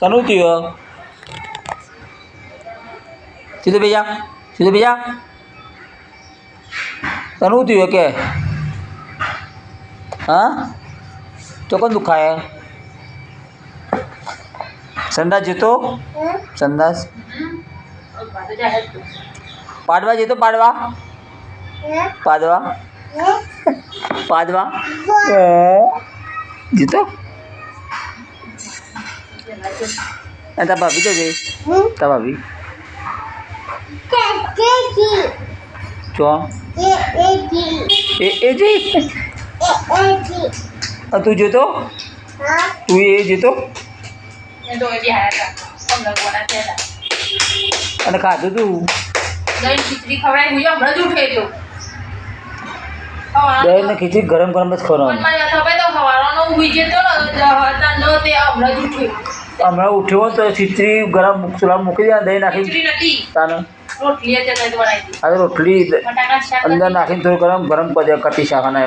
कनु थियो सीधे भैया कनु थियो के हाँ चोकन दुखा है संडास जीतो संडास पाडवा जीतो पाडवा पाडवा पाडवा जीतो आता भाभी तो गई ता भाभी चो ए जी तू जीतो तू ये जीतो અને ખાધું તું દહીં ને ખીચડી ગરમ ગરમ જ ખવડાવવાનું હમણાં ઉઠ્યો તો ખીચડી ગરમ ચૂલા મૂકી દે દહીં નાખી તાને અરે રોટલી અંદર નાખીને થોડું ગરમ ગરમ કટી શાક અને